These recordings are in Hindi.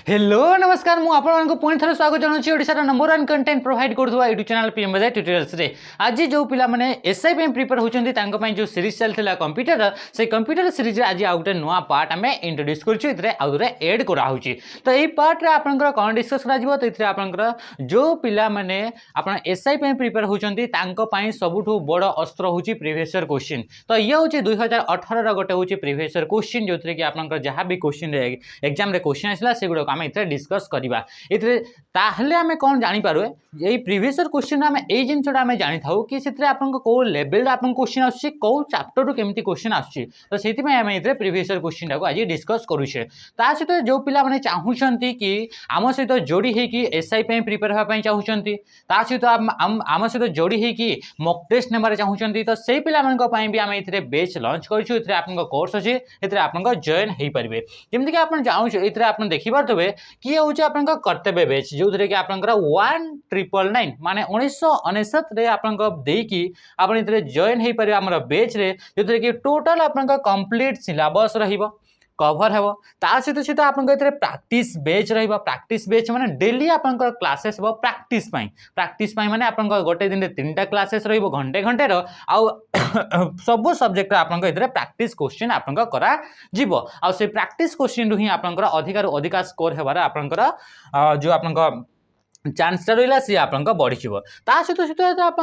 हेलो नमस्कार मु आपन पुणी थर स्वागत जनाऊँ ओडिशार नंबर 1 कंटेंट प्रोवाइड करुवा यूट्यूब चैनल पीएम बजाय ट्यूटोरियल्स रे। आज जो पिला माने एसआई पे प्रिपेयर होचंती तांको पई जो सीरीज चलथिला कंप्यूटर से कंप्यूटर सीरीज रे आज आउटे नुवा पार्ट हमें इंट्रोड्यूस करछु इतरे आउरे ऐड करा होची। तो एई पार्ट रे आपनकर कोन डिस्कस करा जिवो तो इतरे आपनकर जो पिला माने आपन एसआई पे प्रिपेयर होचंती तांको पई सबुठु बड़ अस्त्र होची प्रीवियस ईयर क्वेश्चन। तो ये होची 2018 रा गोटे होची प्रीवियस ईयर क्वेश्चन जोथरे कि आपनकर जहां भी क्वेश्चन रे एग्जाम रे क्वेश्चन आसला सेगुडो आम इतने डिस्कस करवा इतने आम कौन जापर ये प्रीवियस ईयर क्वेश्चन आम यही जिनसा आम जानी था कि कौ लेवल आप क्वेश्चन आस कौ चैप्टर रु केमती क्वेश्चन आसुच्छी तो से आम ये प्रीवियस ईयर क्वेश्चन को आज डिस्कस करुचे। ता सहित जो पिला माने चाहूँगी कि आम सहित जोड़ी होगी एसआई प्रिपेयर होगापी चाहूँगी सहित आम सहित जोड़ी होगी मॉक टेस्ट नेबार चाहूँगी तो से पिलामानंपाई भी आम ये बेच लॉन्च करें आप कोर्स अच्छे ये आप जॉइन हो पारे जमीक आप जानूँ ये आप देखिपे किए हूँ आप कर्तव्य बेच जो थे कि आप 1999 माने 1999 आप जॉइन हो पारे आम बेच रे जो थे कि टोटल आप कंप्लीट सिलेबस रहिबो कवर हे सहित सहित आप प्रैक्टिस बेच प्रैक्टिस बेच माने डेली आप क्लासेस हो प्रैक्टिस माने आप गोटे दिन 3टा क्लासेस घंटे घंटे सब सब्जेक्ट आप प्रैक्टिस क्वेश्चन आप करा जीवो आ से प्रैक्टिस क्वेश्चन ही आप अधिका स्कोर हेबार आपनकर जो आप चांस रहा सी आप बढ़ी सहित सहित आप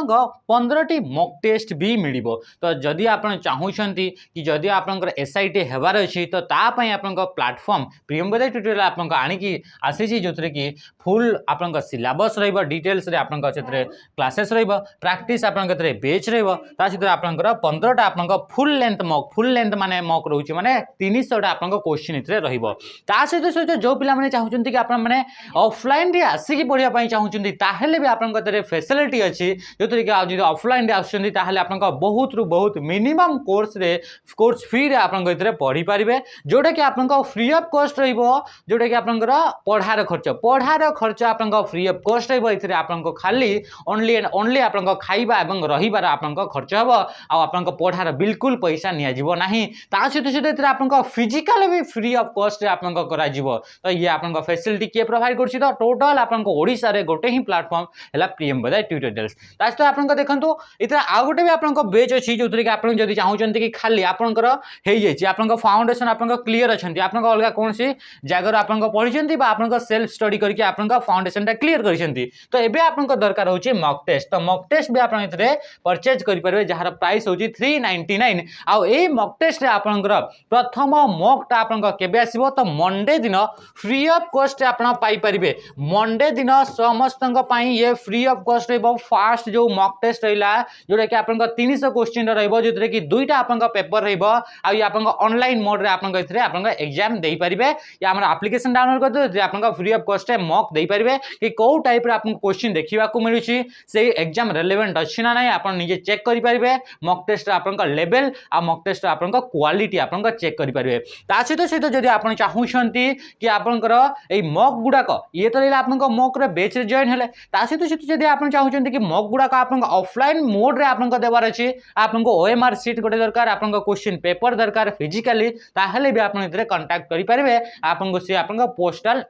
15टी मॉक टेस्ट भी मिल तो जदि आप चाहूँगी कि जदि आप एसआईटी हेबार अच्छी तो तापाई आप प्लाटफर्म पीएम बजाय ट्यूटोरियल आप आणिकी आसी जो थे कि फुल आप सिलेबस रिटेल्स आप क्लासेस प्रैक्टिस आप बेच सहित आप 15टा आप फुल लेंथ माने मॉक रोचे माने 300टा आप क्वेश्चन सहित सहित जो पिला चाहूँगी कि आप ऑफलाइन आसिक पढ़ा चाहूँगी ताहले भी आपन फैसिलिटी अच्छी जो थे कि ऑफलाइन आसुँच आप बहुत रु बहुत मिनिमम कोर्स फी आप पढ़ी पारे जोटा कि आप फ्री ऑफ कॉस्ट जोटा कि आप पढ़ार खर्च आप फ्री ऑफ कॉस्ट आप खाली ओनली एंड ओनली आप खाइबा एवं रहिबार आप खर्च हम आप पढ़ार बिल्कुल पैसा नियाजिबो नाही सहित सहित आप फिजिकल भी फ्री ऑफ कॉस्ट आप तो ये आप फैसिलिटी किए प्रोवाइड कर टोटल आप ओडिशा रे गोटे ही प्लेटफॉर्म है पीएम बजाय ट्यूटोरियल्स सहित आप देखो इतना आउ गोटे भी आप बेच अच्छी जो थे कि आप चाहूँगी कि खाली आपंकर आप फाउंडेशन आप क्लीयर अच्छा आप अलग कौन सी जगह आप पढ़ी आप सेल्फ स्टडी करके आप फाउंडेशन क्लीयर कर तो ये आप दरकार होची मॉक टेस्ट तो मॉक टेस्ट भी आप परचेज करेंगे जार प्राइस होची 399 आउ ए मॉक टेस्ट रे आपनकर प्रथम मॉकटा आपन केबे आसीबो तो मंडे दिन फ्री ऑफ कॉस्ट आपन पाई परिबे मंडे दिन समस्त ये फ्री ऑफ कॉस्ट रहिबो फास्ट जो मॉक टेस्ट रहिला जोटा कि आपन 300 क्वेश्चन रहिबो जो कि दुईटा आपन पेपर रहिबो आ ये आपन ऑनलाइन मोड रे आपन इथरे आपन एग्जाम देई परिबे या हमर एप्लीकेशन डाउनलोड कर दो आपन फ्री ऑफ कॉस्ट मॉक देई परिबे कि को टाइप रे आपन क्वेश्चन देखिबा को मिलुची से एग्जाम रिलेवेंट अछि ना नै आपन निजे चेक करि परिबे मॉक टेस्ट आपन लेवल आ मॉक टेस्ट आपन क्वालिटी आपन चेक करि परिबे ता सहित जदि आपन चाहूछंती कि आपनकर ए मॉक गुडाक ये तो रहला आपन मॉक रे बेच जॉइन हेले सहित सहित जदि आप चाहूँगी कि मॉक गुड़ाक आप ऑफलाइन मोड रे आप देवार अच्छी आपको ओएमआर सीट गोटे दरकार आप क्वेश्चन पेपर दरकार फिजिकली ताहले भी आप कंटाक्ट करेंगे आपको सी आप पोस्टल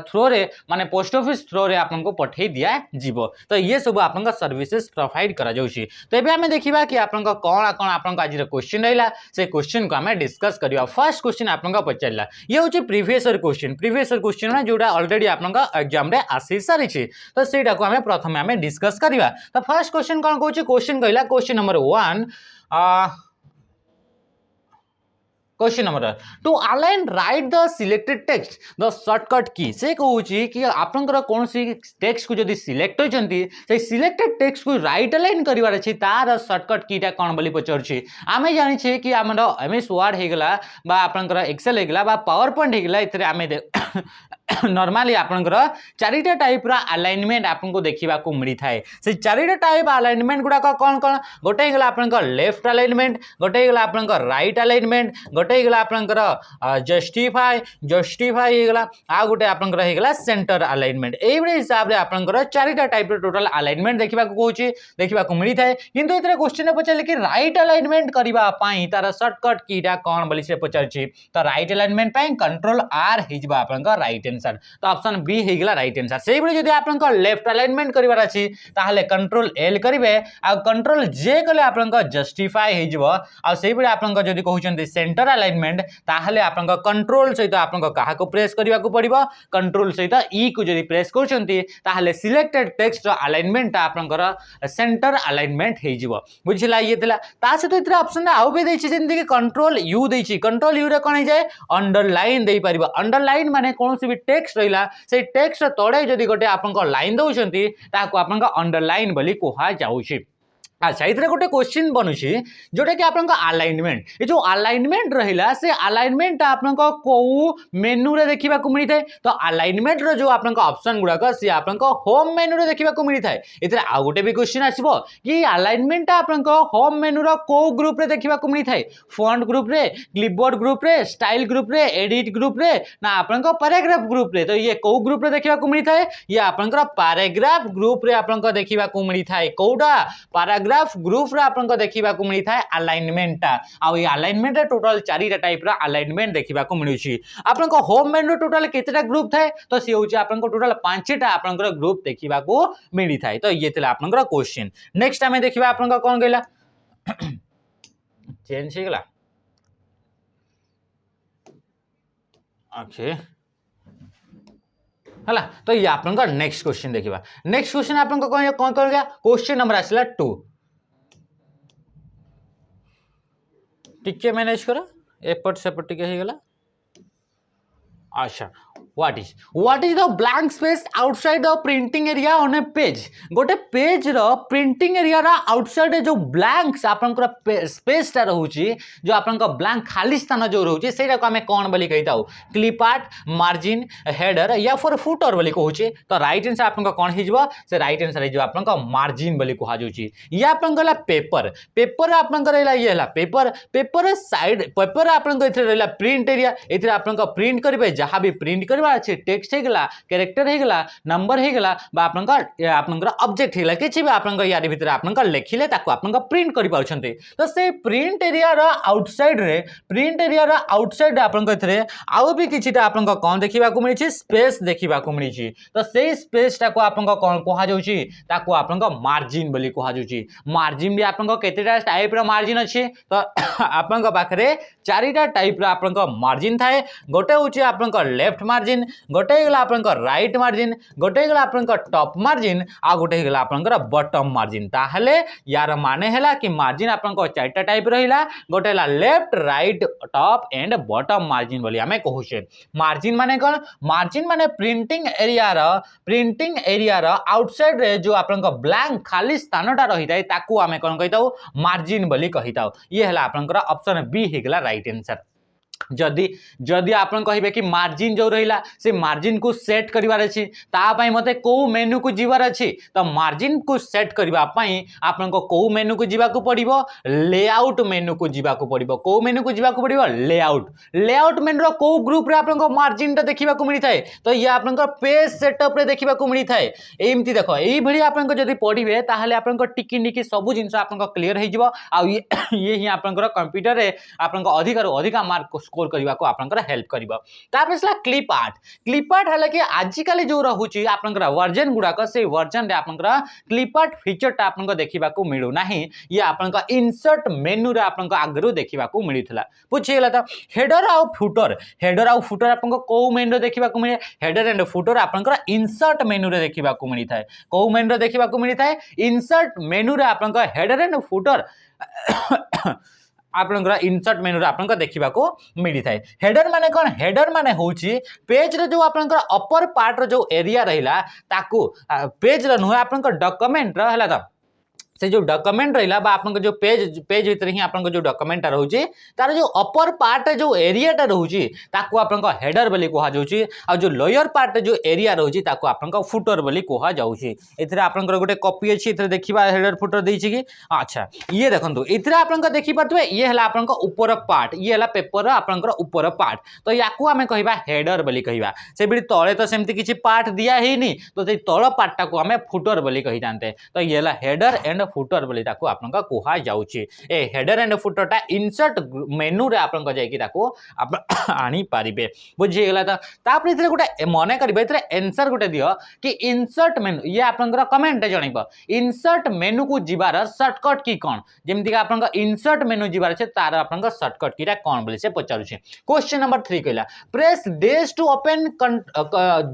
थ्रो रे माने पोस्ट ऑफिस थ्रो रे आपको पठे दिया जीवो तो ये सब आपन सर्विसेज प्रोवाइड करा जाउची। तो एबे हमें देखिबा कि आपन कोन कोन आपन आज क्वेश्चन रहला से क्वेश्चन को हमें डिस्कस करिया। फर्स्ट क्वेश्चन आपन पचारला ये होची प्रीवियस ईयर क्वेश्चन ना जोडा ऑलरेडी आपन एग्जाम रे आसी सारी छी तो सेटा को हमें प्रथम हमें डिस्कस करिवा। तो फर्स्ट क्वेश्चन कोन कहूची क्वेश्चन कहला question number 1 question number two align right the selected text the shortcut की से कहूँ कि आपंकर कौन सी टेक्स्ट को जब सिलेक्ट होती से सिलेक्टेड टेक्स्ट को राइट अलाइन करार अच्छी तार शॉर्टकट कीटा कौन बोली पचार आम जानी कि आम एमएस वर्ड होगला आपंकर एक्सेल होगला पावर पॉइंट होगला आम नॉर्मली आपनकर चारिटा टाइप रा अलाइनमेंट आपनको देखिबा को मिली थाए से चारिटा टाइप अलाइनमेंट गुडा कोन कोन गोटे गला आपनकर लेफ्ट अलाइनमेंट गोटे गला आपनकर राइट अलाइनमेंट गोटे गला आपनकर जस्टिफाई गला आ गोटे आपनकर हे गला सेंटर अलाइनमेंट एई बडे हिसाब रे आपनकर चारिटा टाइप रे टोटल अलाइनमेंट देखिबा को कहूची देखिबा को मिली थाए किंतु एतरे क्वेश्चन पचाले कि राइट अलाइनमेंट करबा पई तार शॉर्टकट कीटा कोन बोली से पचारची तो राइट अलाइनमेंट पई कंट्रोल आर हिजबा आपनकर राइट आंसर तो ऑप्शन बी हे गला राइट आंसर सेही बडे जदी आपनकर लेफ्ट अलाइनमेंट करिवार अछि ताहले कंट्रोल एल करिवे आ कंट्रोल जे कले आपनकर जस्टिफाई हिजबो आ सेही बडे आपनकर जदी कहउचंती सेंटर अलाइनमेंट ताहले आपनकर कंट्रोल सहित आपनकर काहा को प्रेस करिवा को पड़िबो कंट्रोल सहित ई को जदी प्रेस करचंती ताहले सिलेक्टेड टेक्स्ट अलाइनमेंट आपनकर सेंटर अलाइनमेंट हिजबो बुझिला ये तला ता से तो इतरा ऑप्शन आउ भी दैछि जेंति कि कंट्रोल यू दैछि कंट्रोल यू रे कोन जाय अंडरलाइन देई परिबो अंडरलाइन माने कोनोसी भी टेक्स्ट रहिला से टेक्स्ट तळे जदी गोटे आपनकर लाइन दउचंती ताको आपनकर अंडरलाइन बोली कोहा जाउछि अच्छा इतने गोटे क्वेश्चन बनूची जोटा कि आपन अलाइनमेंट ये जो अलाइनमेंट रहिला से अलाइनमेंट आपन को मेनू रे देखिबा को मिली थाए तो अलाइनमेंट रो जो आपन ऑप्शन गुडा का से आपन होम मेनू रे देखिबा को मिली थाए इतने आ गोटे भी क्वेश्चन आसीबो कि अलाइनमेंट आपन होम मेनू रो को ग्रुप रे देखिबा को मिली थाए फॉन्ट ग्रुप रे क्लिपबोर्ड ग्रुप रे स्टाइल ग्रुप रे एडिट ग्रुप रे ना आपन पैराग्राफ ग्रुप रे तो ये को ग्रुप रे देखिबा को मिली थाए ये आपन पैराग्राफ ग्रुप रे आपन देखिबा को मिली थाए कोडा पैराग्राफ ग्रुप रे आपन देखिबा को मिली थाए अलाइनमेंट आ ये अलाइनमेंट टोटल चारिटा टाइप रा अलाइनमेंट देखिबा को मिलुची आपन होम मेनू टोटल केतेटा ग्रुप थाए तो सी होची आपन टोटल 5टा आपन ग्रुप देखिबा को मिली थाए तो ये तला आपन क्वेश्चन नेक्स्ट हमें देखिबा आपन कोन गेला चेंज हे गेला ओके हला तो ये आपन नेक्स्ट क्वेश्चन देखिबा नेक्स्ट क्वेश्चन आपन कोन कोन कर गया क्वेश्चन नंबर आसला 2 टिके मैनेज करो एपट सेपट टिके हे गेला अच्छा what is the blank space outside the printing area on A page गोटे पेज रो प्रिंटिंग एरिया रा आउटसाइड जो ब्लैंक्स आपन स्पेस ता रहउची जो आपन ब्लैंक खाली स्थान जो रहउची सेटा को हमें कोन बोली कहिताउ क्लिप आर्ट मार्जिन हेडर या फिर फुटर बोली कहउची तो राइट आंसर आपन कोन हिजबो से राइट आंसर हिजबो आपन मार्जिन बोली कहा जाउची या आपन गला पेपर आपन रहला ये हला पेपर साइड पेपर आपन इथे रहला प्रिंट एरिया इथे आपन प्रिंट करबे जहां भी प्रिंट करबा अच्छे टेक्स्ट हे गला कैरेक्टर हे गला नंबर हे गला बा आपन ऑब्जेक्ट हे गला किछि भी आपन यार भीतर आपन लिखिले ताको आपन प्रिंट करि पाउछन्ते तो से प्रिंट एरिया रा आउटसाइड आपन इथे आउ भी किछिटा आपन कोन देखिबा को मिलछि स्पेस देखिबा को मिलछि तो से स्पेस ता को आपन कोन कहा जाउछि ताको आपन मार्जिन बोली कहा जाउछि मार्जिन भी आपन केतेटा टाइप रा मार्जिन अछि तो आपन पाखरे चारिटा टाइप रा आपन मार्जिन थाए गोटे होछि आपन लेफ्ट मार्जिन गोटे गला आपन राइट मार्जिन गोटे गला आपन टॉप मार्जिन आ गोटे गला आपन बॉटम मार्जिन ताहले यार माने हैला कि मार्जिन आपन चारटा टाइप रहिला गोटे ला left right top and bottom margin बोली हमें कहूछे मार्जिन माने कोन मार्जिन माने प्रिंटिंग एरिया रा आउटसाइड रे जो आपन ब्लैंक खाली स्थानटा रहिताय ताकू हमें कोन कहिताउ मार्जिन बोली कहिताउ ये हैला आपन ऑप्शन बी हे गला राइट आंसर जदि जदि आपन कहिबे कि मार्जिन जो रहिला से मार्जिन को सेट करिवार अछि ता पई मते को मेनू को जीवार अछि तो मार्जिन को सेट करिवा पई आपन को मेनू को जीवा को पड़िबो लेआउट मेनू को जीवा को पड़िबो को मेनू को जीवा को पड़िबो लेआउट मेनू रो को ग्रुप रे आपन को मार्जिन ता देखिबा को मिली थाए तो ये आपन को पेज सेटअप रे देखिबा को मिली थाए एमती देखो एई भली आपन को जदि पढिबे ताहले आपन को टिकी निकी सब जिंस आपन को क्लियर हे जिवो आ ये ही आपन को कंप्यूटर रे आपन को अधिक मार्क स्कोर करबा को आपन हेल्प करिवो तापसला क्लिप आर्ट हला कि आजिकली जो रहउची आपन वर्जन गुडा का से वर्जन रे आपन क्लिप आर्ट फीचर ता आपन देखिबा को मिलु नाही ये आपन इंसर्ट मेनू रे आपन आगरु देखिबा को मिलिथला पुछियला त हेडर आ फुटर आपन को मेनू रे देखिबा को मिले हेडर एंड फुटर आपन इंसर्ट मेनू रे देखिबा को मिली थाए को मेनू रे देखिबा को मिली थाए इंसर्ट मेनू रे आपन हेडर एंड फुटर आपन इंसर्ट मेनू आपन देखिबा को मिली थाए हेडर माने कोन हेडर माने होची पेज रे जो आपन अपर पार्ट रो जो एरिया रहिला ताकू पेज रे नु आपन डॉक्यूमेंट रो हला त से जो डॉक्यूमेंट रहा बा आपन जो पेज पेज भीतर ही आपन जो डॉक्यूमेंट रोचे तार जो अपर पार्ट जो एरियाटा रोचे ताको आपन हेडर बोली कहा जाउची आ जो लोअर पार्ट जो एरिया रोचे ताको आपन फुटर बोली कहा जाउची। एथिरे आपन गोटे कॉपी अछि एथिरे देखिबा हेडर फुटर देछि कि अच्छा ये देखंतु एथिरे आपन देखि पारथुए ये हला आपन ऊपर पार्ट ये हला पेपर आपन ऊपर पार्ट तो याकू आमे कहिबा हेडर बोली कहिबा से बिडी तळे तो सेमति किछि पार्ट दिया हेनी तो से तळ पार्ट टाको आमे फुटर बोली कहि जानते तो ये हला हेडर एंड फुटर बोली ताको आपनका कोहा जाउची। ए हेडर एंड फुटरटा इंसर्ट मेनू रे आपनका जाय कि ताको आप आनी पारिबे बुझी गेला त तापर इतरे गोटे मने करबे इतरे आंसर गोटे दियो कि इंसर्ट मेनू ये आपनका कमेंट जणिबो इंसर्ट मेनू को जिबार शॉर्टकट की कोन जेमति का आपनका इंसर्ट मेनू जिबार छे तार आपनका शॉर्टकट कीटा कोन बोली से पचारुछे। क्वेश्चन नंबर 3 कहला press dash to open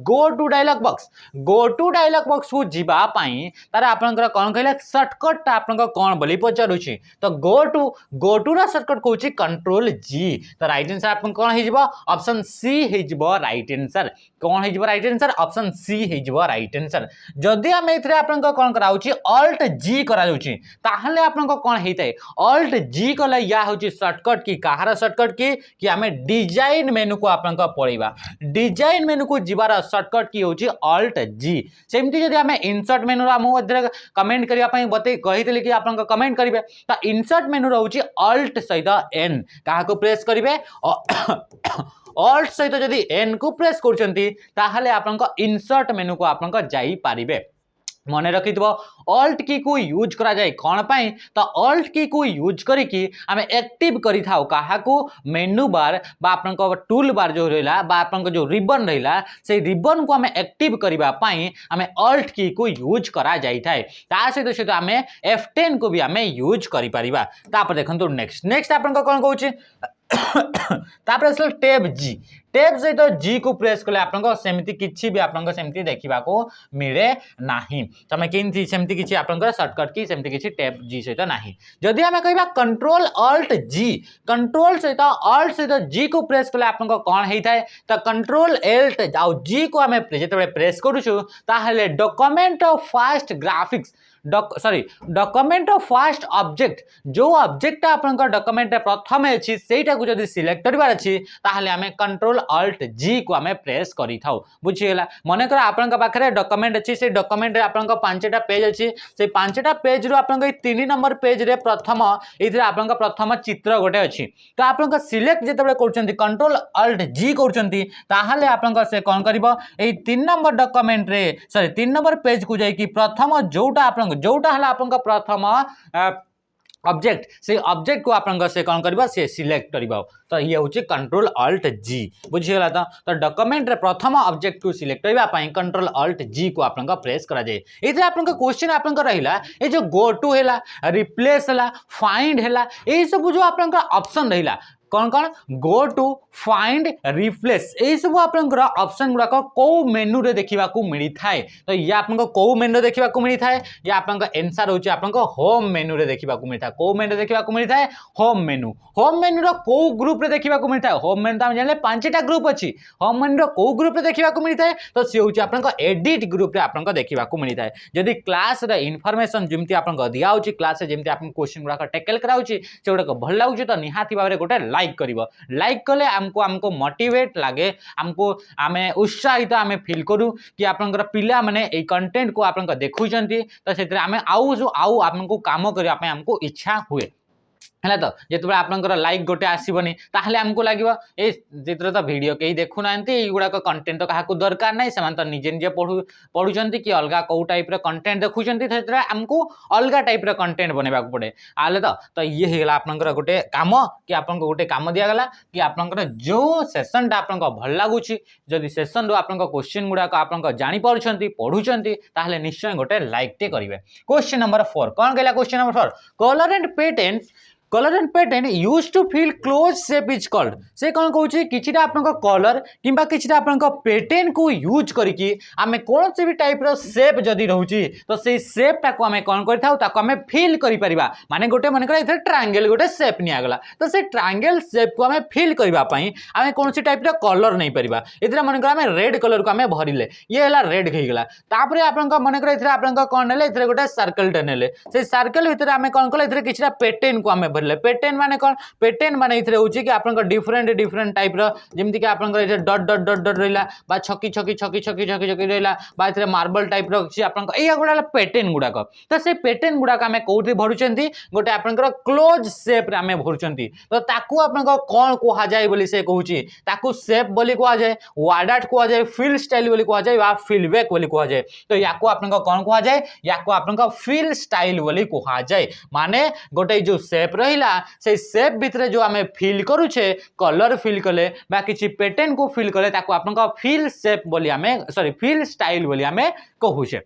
go to dialog box को जिबा पई तार आपनका कोन कहला शॉर्टकट आपनका कोन बोली पचारुछे तो गो टू रा शॉर्टकट कहूची कंट्रोल जी तो राइट आंसर आपन कोन हे जिवो ऑप्शन सी हे जिवो राइट आंसर कोन हे जिवो राइट आंसर ऑप्शन सी हे जिवो राइट आंसर। जदि हम एथरे आपनका कोन कराउची ऑल्ट जी करा जाउची ताहले आपनका कोन हेतै ऑल्ट जी कले या होची शॉर्टकट की कहार शॉर्टकट की कि हमें डिजाइन मेनू को आपनका पळीबा डिजाइन मेनू को जिबार शॉर्टकट की होची ऑल्ट जी सेमति जदि हमें इंसर्ट मेनू रा मु एथरे कमेंट करिया पई बते कहितले कि आपनका कमेंट करिवे त इंसर्ट मेनू रहउची ऑल्ट सहित एन काहा को प्रेस करिवे ऑल्ट सहित जदि एन को प्रेस करचंती ताहले आपनका इंसर्ट मेनू को आपनका जाई पारिबे मन रखिथबो ऑल्ट की को यूज करा जाए कौन पाई तो ऑल्ट की को यूज करिकी आमे एक्टिव करि थाउ काहा को मेनू बार बा आपन को टूल बार जो रहला बा आपन को जो रिबन रहला से रिबन को आमे एक्टिव करिबा पाई आमे ऑल्ट की को यूज करा जाई थाए ता सहित सहित आमे F10 को भी आमे यूज करि परिबा। तापर देखंतु नेक्स्ट आपन को कोन कहूची तापर असल टैब सहित जी को प्रेस कले आपन सेमति किछि भी आपन सेमति देखिबा को मिले नाही तमे केनथि सेमति किछि आपन शॉर्टकट की सेमति किछि टैब जी सहित नाही। जदि हमें कहबा कंट्रोल ऑल्ट सहित जी को प्रेस कले आपन कोन हेइ थाए त कंट्रोल एल्ट आउ जी को हमें जेते प्रेस करूछु ताहले document of fast graphics document of fast object जो ऑब्जेक्ट आपन डॉक्यूमेंट प्रथम अछि सेटा को जदि सिलेक्ट करबार अछि ताहले हमें कंट्रोल ऑल्ट जी को हमें प्रेस करि थाउ बुझी गेला। मने कर आपन पाखरे डॉक्यूमेंट अछि से डॉक्यूमेंट रे आपन पांचटा पेज अछि से पांचटा पेज रो आपन 3 नंबर पेज रे प्रथम इधर आपन प्रथम चित्र गोटे अछि तो आपन सिलेक्ट जेतेबे करचंती कंट्रोल ऑल्ट जी करचंती ताहले आपन से कोन करबो ए 3 नंबर डॉक्यूमेंट रे 3 नंबर पेज को जाई कि प्रथम जोटा आपन जोटा हला आपन प्रथम ऑब्जेक्ट से ऑब्जेक्ट को आपन से कौन करबा से सिलेक्ट करबा तो ये होची कंट्रोल ऑल्ट जी बुझी गेला तो डॉक्यूमेंट रे प्रथम ऑब्जेक्ट को सिलेक्ट करबा पई कंट्रोल ऑल्ट जी को आपन प्रेस करा जाय। इथे आपन क्वेश्चन आपन रहिला ए जो गो टू हैला रिप्लेस हैला फाइंड हैला ए सब जो आपन ऑप्शन रहिला कौन कौन गो टू फाइंड रिप्लेस यही सब आपन ऑप्शन गुड़ाक कौ मेनू रे देखा मिली थाए तो ये आपन कौ मेनू देखा मिली थाए ये आपन आंसर होची आपन होम मेनू रे देखा मिली था कौ मेनू देखा मिली थाए होम मेनू रो कौ ग्रुप रे देखा मिली था होम मेनू तो हम जानले पांचटा ग्रुप अछि होम मेनू रो कौ ग्रुप रे देखा मिली थाए तो सी होची आपन एडिट ग्रुप रे आपन देखा मिली थाए जदि क्लास रे इन्फॉर्मेशन जेमती आपन दिया होची क्लास रे जेमती आपन क्वेश्चन गुड़ाक टैकल कराउची से गुड़ाक भल लागुची तो निहाती भाबरे गोटे लाइक करिवो लाइक कले हमको मोटिवेट लागे हमको आमे उत्साहित आमे फील करू कि आपनकर पिला माने ए कंटेंट को आपन देखुचंती तो सेतरे आमे आउ आपनको काम करिया पे हमको इच्छा हुए है तो जिते आपंकर लाइक गोटे आसबनी ताहले हमको लगे ए चित्र तो वीडियो कहीं देखु ना गुड़ाक कंटेंट तो क्या दरकार ना से तो निजे निजे पढ़ुंट कि अलग कौ टाइप कंटेंट देखुंत आमको अलग टाइप कंटेंट बनवा पड़े आले तो ये होगा आपंकर गोटे काम कि आपन गोटे काम दिगला कि आपंकर जो सेसनटा आपन भल लगुच जदि सेसन रू आप क्वेश्चन गुड़ाक आप जापी पढ़ुंट ताहले निश्चय गोटे लाइक टे करेंगे। क्वेश्चन नंबर 4 कौन कहला question number 4 colour and colour and pattern use to fill close shape is called से कौन कहूँ किछिटा आपन कलर किंबा किछिटा आपन पैटर्न को यूज करके आम कौन से भी टाइप रो शेप जदि रहउची तो से शेप टाको आम कौन करथाउ ताको आम फिल करि परिबा माने गोटे मन कर इथे ट्रायंगल गोटे शेप निया गला तो से ट्रायंगल शेप को आम फिल करबा पई आम कौन से टाइप रो कलर नहीं परिबा इधर मन कर आम रेड कलर को आम भरिले ये हला रेड हो गला तापर आपन मन कर इथे आपन कोन नेले इथे गोटे सर्कल टे नेले से सर्कल भितर आम कौन कले इथे किछिटा पैटर्न को आम भरले पैटर्न माने कौन पैटर्न माने इथे होची कि आपन डिफरेंट डिफरेंट टाइप रो जेमति कि आपन इथे डॉट डॉट डॉट डॉट रहिला बा छकी छकी छकी छकी छकी छकी रहिला बा इथे मार्बल टाइप रो छि आपन एया गुडा पैटर्न गुडा को तो से पैटर्न गुडा आम कोठी भरुचंती गोटे आपन क्लोज शेप रे आम भरुचंती तो ताकू आपन कोन कोहा जाय बोली से कहूची ताकू शेप बोली कोहा जाय वार्डाट कोहा जाय फिल स्टाइल बोली कोहा जाय बा फिल बैक बोली कोहा जाय तो याको आपन कोन कोहा जाय याको आपन फिल स्टाइल बोली कोहा जाय माने गोटे जो शेप रहिला से शेप भितर जो आम फिल करूचे कलर फिल कले बा किछि पैटर्न को फिल कले ताको आपन फिल शेप बोली आमे सॉरी फिल स्टाइल बोली आमे कहूचे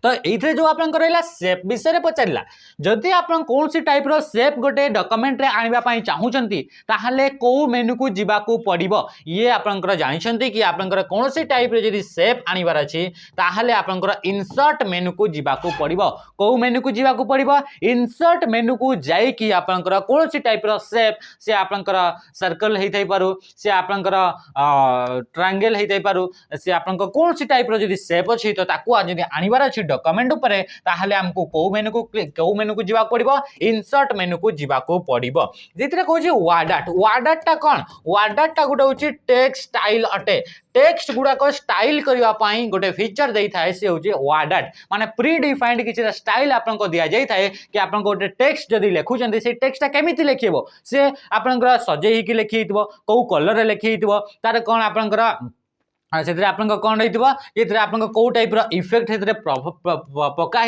तो ये जो आप सेप विषय पचारा जदि आप कौन सी टाइप रो सेप गोटे डॉक्यूमेंट रे आनिबा चाहूचंती ताहले को मेनू को जीवाकू पड़िबो ये आपनकर जानिछंती कि आपनकर कौन सी टाइप रे जदि सेप आनिबार अछि ताहले आपनकर इंसर्ट मेनू को जीवाकू पड़िबो को मेनू को जीवाकू पड़िबो इंसर्ट मेनू को जाई कि आपनकर कौन सी टाइप रो सेप से आपनकर सर्कल हेइ थाइ पारु से आपनकर ट्रायंगल हेइ थाइ पारु से आपनकर कौन सी टाइप रो जदि सेप अछि तो ताकू जदि आनिबार अछि डॉक्यूमेंट उपरे ताहले हमको को मेनू को जीवा पड़िबो इंसर्ट मेनू को जीवा को पड़िबो जेतरे कहूची वार्डाट ता कोन वार्डाट ता गोटे होची टेक्स्ट स्टाइल अटे टेक्स्ट गुडा को स्टाइल करबा पई गोटे फीचर देई थाए से होची वार्डाट माने प्री डिफाइंड किछि स्टाइल आपन को दिया जाई थाए कि आपन को गोटे टेक्स्ट जदी लेखु चंदी से टेक्स्ट ता केमिति लेखिबो से आपन को सजेही कि लेखिथिबो को कलर रे लेखिथिबो तार कोन आपन को से कौन रही आपन कौ टाइप इफेक्ट पका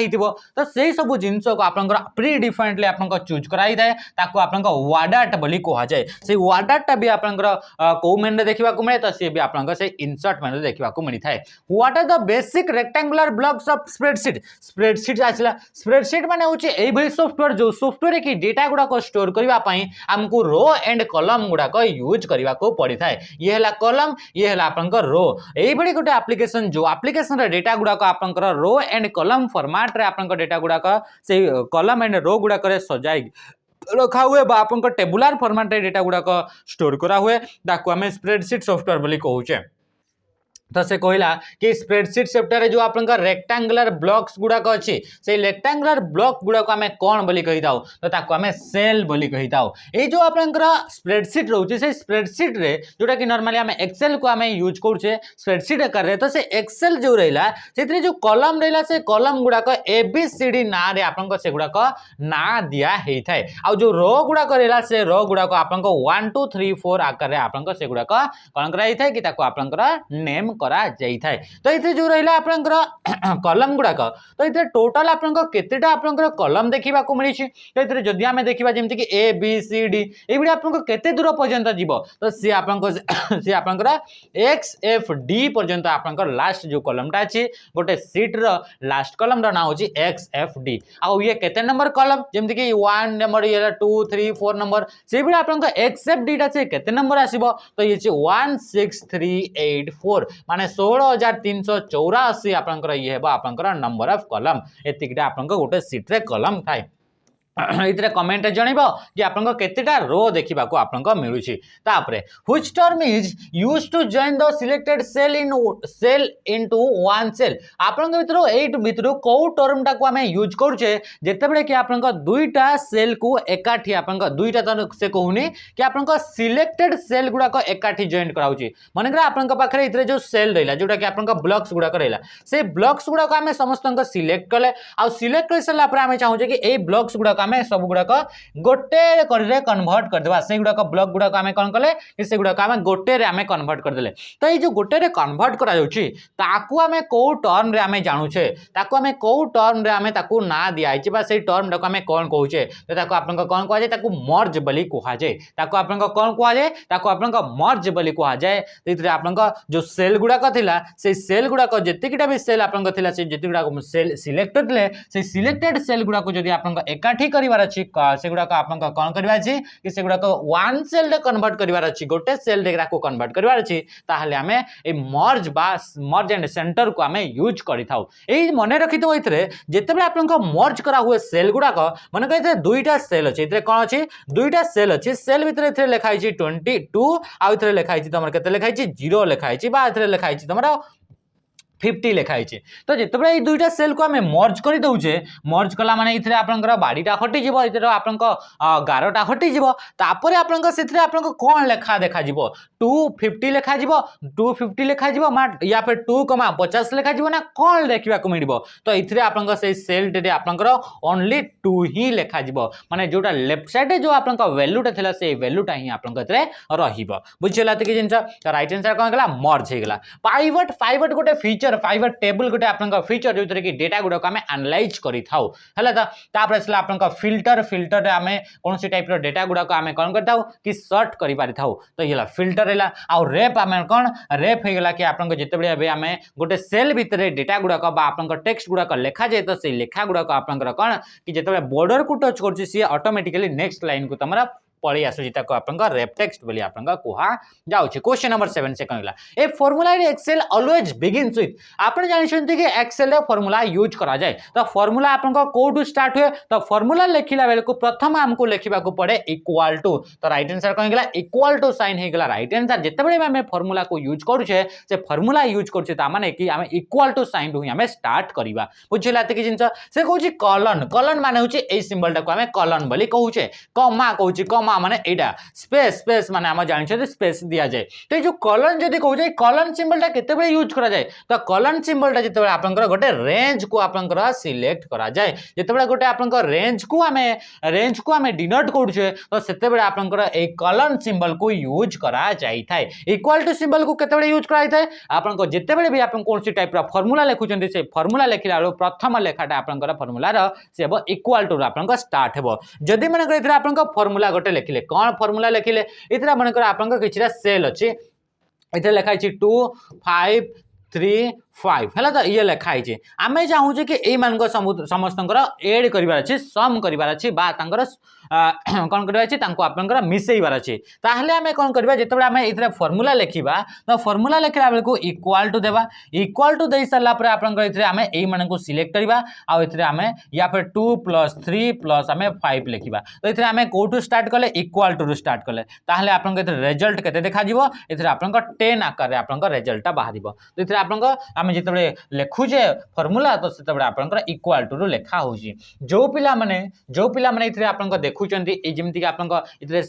तो से सब जिन को आप प्री डिफाइंडली आप चूज कराई थाए ताको आपन वार्डाट बोली कह जाए से वार्डाटा भी आपन कौ मेन देखा मिले तो सी भी आप इंसर्ट मेन देखा मिली थाए what are the basic rectangular blocks of spreadsheet आसला स्प्रेडशीट माने होची एभली सॉफ्टवेयर जो सॉफ्टवेयर की डेटा गुडा को स्टोर करबा पई हमको रो एंड कॉलम गुडा को यूज करबा को पड़ी थाए ये हला कॉलम ये हला आपन रो एभली गोटे एप्लिकेशन जो एप्लिकेशन रे डेटा गुडा को आपन रो एंड कॉलम फॉर्मेट रे आपन डेटा गुडा को से कॉलम एंड रो गुडा करे सजाई रखा हुए बा आपन टेबुलर फॉर्मेट रे डेटा गुडा को स्टोर करा हुए ताको हमें स्प्रेडशीट सॉफ्टवेयर बोली कहूचे तो से कहला कि स्प्रेडशीट सॉफ्टवेयर जो आपन रेक्टेंगुलर ब्लॉक्स गुडा को अछि से रेक्टेंगुलर ब्लॉक गुडा को हमें कोन बोली कहि दाओ तो ताको हमें सेल बोली कहि दाओ ए जो आपन स्प्रेडशीट रहउछि से स्प्रेडशीट रे जोटा कि नॉर्मली हमें एक्सेल को हमें यूज करछे स्प्रेडशीट कर रे तो से एक्सेल जो रहला सेतरे जो कॉलम रहला से कॉलम गुडा को एबीसीडी ना रे आपन से गुडा को ना दिया हेइ थाए आ जो रो गुडा को रहला से रो गुडा को आपन 1 2 3 4 आकार रे आपन से गुडा को कोन कराइ थाए कि ताको आपन नेम करा जाई थाए तो इथे जो रहला आपनकर कॉलम गुडा को तो इथे टोटल आपनकर केतेटा आपनकर कॉलम देखिबा को मिली छि तो इथे जदि हमें देखिबा जेमति कि ए बी सी डी एबडी आपनकर केते दूर पर्यंत जीवो तो सी आपनकर एक्स एफ डी पर्यंत आपनकर लास्ट जो कॉलम ता अछि गोटे सीट रो लास्ट कॉलम रो नाम होछि एक्स एफ डी आ ये केते नंबर कॉलम जेमति कि 1 नंबर ये 2 3 4 नंबर सेबडी आपनकर एक्स एफ डी ता छै केते नंबर आसीबो तो ये छै 16384 माने 16384 आपनकर ये हेबा आपनकर नंबर ऑफ कॉलम एतिकटा आपनकर गोटे सीट रे कॉलम थाए इतरे कमेंट जनइबो कि आपन केतेटा रो देखिबा को आपन मिलुछि तापरे which term is used to join the selected cell into one cell आपन भितरो एट भितरो को टर्मटा को हमें यूज करछे जेते बेले कि आपन दुईटा सेल को एकाठी आपन दुईटा त से कहूनी कि आपन सिलेक्टेड सेल गुडा को एकाठी जॉइन कराउछि माने कि आपन पाखरे इतरे जो सेल रहला जोटा कि आपन ब्लॉक्स गुडा रहला से ब्लॉक्स गुडा को हमें समस्त सिलेक्ट कले आ सिलेक्ट कर सला पर हमें चाहू कि ए ब्लॉक्स गुडा आमे सब गुड़ाक गोटे करे कन्वर्ट कर देबा से गुड़ाक ब्लॉक गुड़ाक आमे कोन कले कि से गुड़ाक आमे गोटे रे आमे कन्वर्ट कर देले तो ये जो गोटे रे कन्वर्ट करा जाउची ताकू आमे को टर्म रे आमे जानू छे ताकू आमे को टर्म रे आमे ताकू ना दिया आइछि बा से टर्म डक आमे कोन कहू छे तो ताकू आपन कोन कहआ जाय ताकू मर्ज बोली कहआ जाय ताकू आपन कोन कहआ जाय ताकू आपन मर्ज बोली कहआ जाय इतरे आपन जो सेल गुड़ाक थिला से सेल गुड़ाक जतिकिटा भी सेल आपन थिला से जतिकिटा सेल सिलेक्टेड ले से सिलेक्टेड सेल गुड़ाक जदी आपन एकाठी करिवार अछि से गुडा आपन कोन करिवार अछि कि से गुडा वन सेल रे कन्वर्ट करिवार अछि गोटे सेल रे को कन्वर्ट करिवार अछि ताहले हमें ए मर्ज एंड सेंटर को हमें यूज करिथाउ एई मने रखितो इथरे जेतेबे आपन को मर्ज करा हुए सेल गुडा माने कहते दुईटा सेल अछि इथरे कोन अछि दुईटा सेल अछि सेल भितरे इथरे लिखा अछि 22 आ इथरे लिखा अछि तमर केते लिखा अछि 0 लिखा अछि बा इथरे लिखा अछि तमरा 50 लिखाई तो जिते ये दुईटा सेल को आम मर्ज कर दौचे मर्ज कला माने इथरे आपनकर बाड़ीटा हटिज इधर आपन गारटा हटिज तापर आपन से आपन कौन लेखा देखा 250 लिखा 250 लिखा या फिर 2,50 लिखा ना कौन देखा मिल तो ये आपन से सेल टे आपनकर ओनली 2 ही लिखा माने जोटा लेफ्ट साइड जो आपन वैल्यूटा थिला से वैल्यूटा ही आपन रहिबो बुझिला कि जिंस राइट आंसर कोन गला मर्ज हे गला पाइवट गोटे फीचर पाइवट टेबल गोटे आपन फीचर जो कि डेटा गुडा को आम एनालाइज करि थाउ हला तापर असला आपन फिल्टर फिल्टर आम कौन सी टाइप रो डेटा गुडा को आम कोन करताउ कि सर्ट करि पारि थाउ तो येला फिल्टर हैला आ रेप आम कोन रेप हे गला कि आपन जेतेबे अबे आम गोटे सेल भितरे डेटा गुडा को बा आपन टेक्स्ट गुडा को लिखा जाय तो से लेखा गुडा को आपन कोन कि जेतेबे बॉर्डर को टच करछि सी ऑटोमेटिकली नेक्स्ट लाइन को तमरा पळी आसुची ताको आपन रेप टेक्स्ट बोली आपन कुहा जाउची क्वेश्चन नंबर 7 से कहला a formula in Excel always begins with आपन जानि छथि कि एक्सेल रे फार्मूला यूज करा जाय तो फार्मूला आपन कोडू स्टार्ट हुए तो फार्मूला लेखिला बेले को प्रथम हमको लेखिबा को पड़े इक्वल टू तो राइट आंसर कहन गेला इक्वल टू साइन हे गेला राइट आंसर जेतेबेले हमें फार्मूला को यूज करूछे से फार्मूला यूज करछे ता माने कि हमें इक्वल टू साइन रु हमें स्टार्ट करबा बुझिला त कि जिंस से कहूची कॉलन कॉलन माने होची ए सिंबल टा को हमें कॉलन बोली कहूचे कॉमा कहूची कॉमा माने एडा स्पेस स्पेस माने हम जानि छथि स्पेस दिया जाय तो जो कॉलन जदी कहू जाय कॉलन सिंबल टा केतेबेले यूज करा जाय तो कॉलन सिंबल टा जेतेबेले आपनकर गोटे रेंज को आपनकर सिलेक्ट करा जाय जेतेबेले गोटे आपनकर रेंज को हमें डिनोट करूछे तो सेतेबेले आपनकर ए कॉलन सिंबल को यूज करा जाय थाय इक्वल टू सिंबल को केतेबेले यूज करा जाय आपनको जेतेबेले भी आपन कोनसी टाइप रा फार्मूला लेखुचंदी से फार्मूला लेखिला प्रथम लेखाटा आपनकर फार्मूला रो से हेबो इक्वल टू आपनकर स्टार्ट हेबो जदी मन इथरा आपनकर फार्मूला गोटे लेखिले कौन फार्मूला लेखिले इथरा मनकर आपनकर किछरा सेल अछि इथरा लिखा अछि 2 5 3 5 हला तो ये लिखाई छे आमे चाहू छे कि ए मान को समस्तंकर ऐड करिवार अछि सम करिवार अछि बा तांकर कोन करिवार अछि तांको आपनकर मिसेइवार अछि ताहले हमें कोन करबा जेतेबे हमें इथरा फार्मूला लेखिबा तो फार्मूला लेखिला बेले को इक्वल टू देबा इक्वल टू देई सरला पर आपनकर इथरा हमें ए मान को सिलेक्ट करबा आ इथरा हमें या फिर 2 + 3 + हमें 5 लेखिबा तो इथरा हमें को टू स्टार्ट करले इक्वल टू स्टार्ट करले ताहले आपनकर इथरा रिजल्ट केते देखा जिवो इथरा आपनकर 10 आकार रे आपनकर रिजल्टटा बाहरिबो तो इथरा आपनकर हम जेतेबे लेखुजे फार्मूला तो सेतेबे आपनकर इक्वल टू लेखा होजी जो पिला माने इथरे आपनकर देखुचंदी ए जेमति कि आपनकर इथरे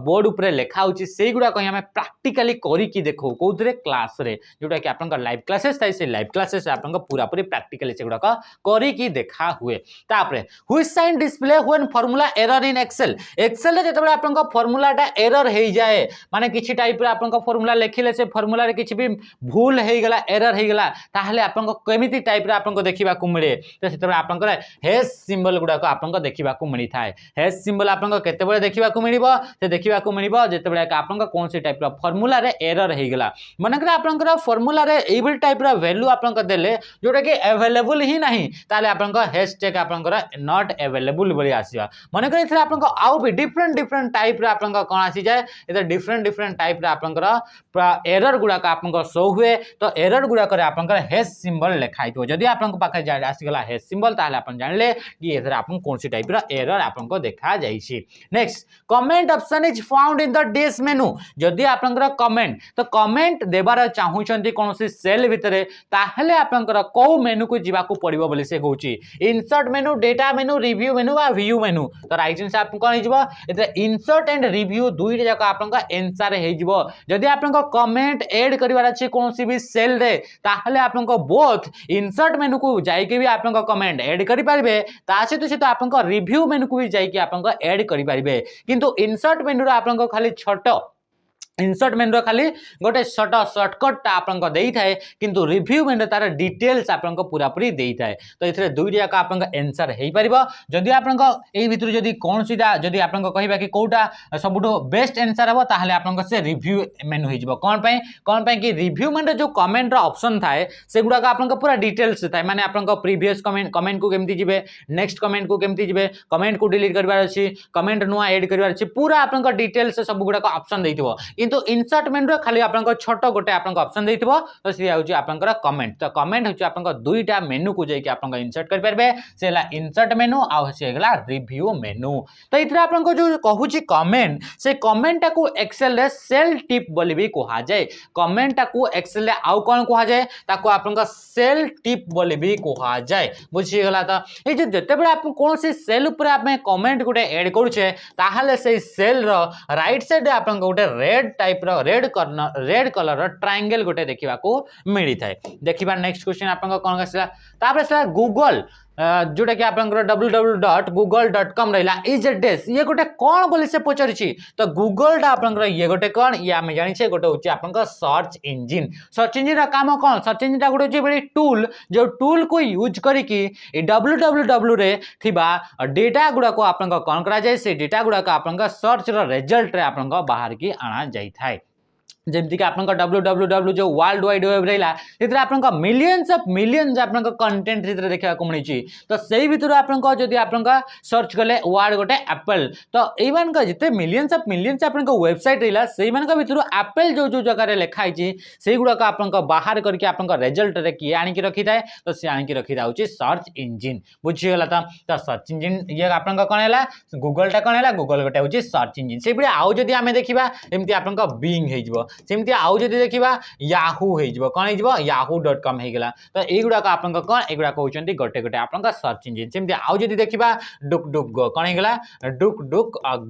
बोर्ड ऊपर लेखा होची सेई गुडा कहि हमें प्रैक्टिकली करी कि देखो कोथरे क्लास रे जोटा कि आपनकर लाइव क्लासेस थाई से लाइव क्लासेस आपनकर पूरा पूरी प्रैक्टिकली से गुडा करी कि देखा हुए तापरे which sign display when formula error in Excel Excel रे जेतेबे आपनकर फार्मूलाटा एरर हे जाए माने किछि टाइप रे आपनकर फार्मूला लेखिले से फार्मूला रे किछि भी भूल हे गेला एरर हे गेला ताहले आपनको केमिति टाइप रे आपनको देखिबा को मिले तो सेतबे आपनकर हैश सिंबल गुडा को आपनको देखिबा को मिली थाए हैश सिंबल आपनको केते बेले देखिबा को मिलिबो से देखिबा को मिलिबो जेतेबे आपनको कोन से टाइप रो फार्मूला रे एरर हे गेला मनकर आपनकर फार्मूला रे एबल टाइप रो वैल्यू आपनको देले जोटा कि अवेलेबल ही नहीं ताले आपनको हैशटैग आपनकर नॉट अवेलेबल बोली आसीबा मनकर इथरे आपनको आउ भी डिफरेंट टाइप रे आपनको कोन आसी जाय इधर डिफरेंट टाइप रे आपनकर एरर गुडा का आपनको शो हुए तो एरर गुडा करे आपनकर हैश सिंबल लिखाई तो जदी आपन पाखे आसी गला हैश सिंबल ताले आपन जानले कि एथरा आपन कोन सी टाइप रा एरर आपन को देखा जाई छी next comment option is found in the this menu जदी आपन कमेंट तो कमेंट देबार चाहू छंती कोनसी सेल भितरे ताहले आपन को मेनू को जीवा को पड़िबो बोली से कहूची insert menu data menu review menu आ व्यू मेनू तो राइट आंसर आपन कोन हिजबो एते इंसर्ट एंड रिव्यू दुई जका आपन का आंसर हेजबो जदी आपन कमेंट ऐड करिवार अछि कोनसी भी सेल रे ताहले आपन बोथ इंसर्ट मेनू को जाई के भी आपन कमेंट ऐड करि परिबे ता सहित आपन रिव्यू मेनू को भी जाई के आपन ऐड करि परिबे किंतु इंसर्ट मेनू रे आपन खाली छोटो इनसर्ट मेन्यू खाली गोटे सर्टकट आपको दे थाए किंतु रिव्यू मेन्यू तार डिटेल्स आपको पूरा पूरी दे थाए तो ये दुईटी जाक आप एनसर हो पार जदि आपको यही भितर जदि कौन सीटा जदि आप कहवा कि कौटा सबुठ बेस्ट एनसर हम ताहले आपको से रिव्यू मेन्यू हो कौन कि रिव्यू मेन्यू जो कमेंट ऑप्शन थाए से गुड़ाक आपको पूरा डिटेल्स थाए माने आपको प्रीवियस कमेंट को केमती जिवे नेक्स्ट कमेंट को केमती जिवे कमेंट को डिलीट करबार अछि कमेंट नुआ ऐड करबार अछि पूरा आपको डिटेल्स सब गुड़ाक ऑप्शन देइथिबो किंतु इनसर्ट मेन्यू खाली आपको छोट गोटे आपको ऑप्शन देइथिबो तो सी होची आपनकर कमेंट तो कमेंट होची आपको दुईटा मेन्यू को जाई कि आपन इंसर्ट कर परबे से ला इंसर्ट मेन्यू आ से गला रिव्यू मेन्यू तो इथरे आपन जो कहूची कमेंट से कमेंट को एक्सेल रे सेल टिप बोली भी कहा जाए कमेंट को एक्सेल रे आउ कोन कहा जाए ताको आपन सेल टिप बोली भी कहा जाए बुझी गला तो ए जे जते बेला आप कोन से सेल ऊपर आप कमेंट गोटे ऐड करूछे ताहाले से सेल रो राइट साइड आपन गोटे रेड टाइप रो रेड कलर रो ट्रायंगल गोटे देखिबा को मिली थाए देखिबा नेक्स्ट क्वेश्चन आपन कोन आसला तापर से गूगल जोटा कि आपनकर www.google.com रहिला इज डेस ये गोटे कोन बोली से पचरिछि तो गूगल दा आपनकर ये गोटे कोन ये हम जानि छे गोटे होछि आपनकर सर्च इंजिन रा काम कोन सर्च इंजिन रा गोटे होछि बड़ी टूल जो टूल को यूज करी कि www रे थिबा डेटा गुडा को आपनकर कोन करा जाय से डेटा गुडा को आपनकर सर्च रो रिजल्ट रे आपनकर बाहर की आना जाय थाए जमती कि आपनका www जो वर्ल्ड वाइड वेब रहिला सेतरे आपनका मिलियंस आपनका कंटेंट सेतरे देखा को मिलिछि तो सेही भितर आपनका जदी आपनका सर्च करले वर्ड गोटे एप्पल तो एवन का जते मिलियंस आपनका वेबसाइट रहिला सेही मानका भितर एप्पल जो जगह रे लिखा हिछि सेही गुडा का आपनका बाहर करके आपनका रिजल्ट रे की आनी कि रखि थाए तो से आनी कि रखि दाउछि सर्च इंजिन बुझि गेला तो सर्च इंजिन ये आपनका कोन हैला गूगल टा कोन हैला गूगल गोटे होछि सर्च इंजिन सेही बडे आउ जदी हमें देखिबा एमति आपनका बिंग हे जिवो सेमती आउ जदि देखिबा याहू हे जिवो कोन हे जिवो yahoo.com हे गेला तो ए गुडा का आपन कोन ए गुडा कहउचंती गोटे गोटे आपन का सर्च इंजिन सेमती आउ जदि देखिबा डुक गो कोन हे गेला डुक